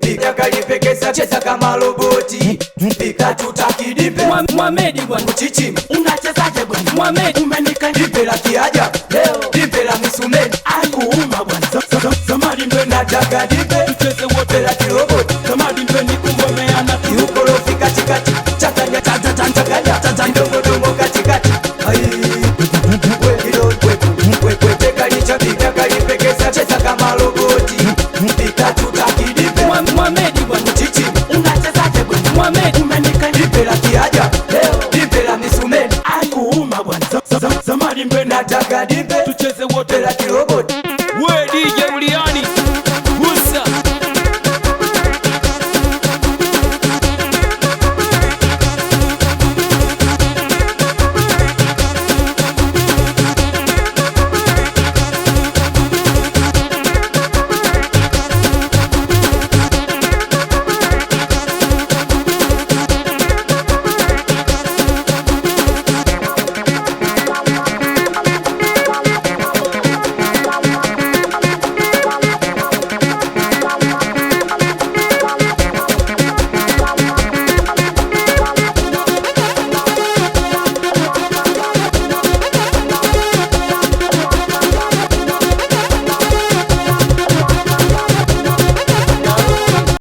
Pika kalipekesa cheza kama roboti. Pika tutakidipe Mohamed bwana Chichima unachezaje bwana Mohamed umenika dipe la kiaja leo dipe la misumeni akuuma bwana zamani ndo nataka dipe tucheze wote la kiroboti zamani ndo nikungomea na kiukorofi katikati chakanya chakanya ndogo dongo katikati wewe kalicha pika kalipekesa cheza kama roboti pika tutakidipe Mohamed bwana Chichima unachezaje bwana Mohamed umenika dipe la kiaja leo dipe la misumeni akuuma bwana zamani ndo nataka dipe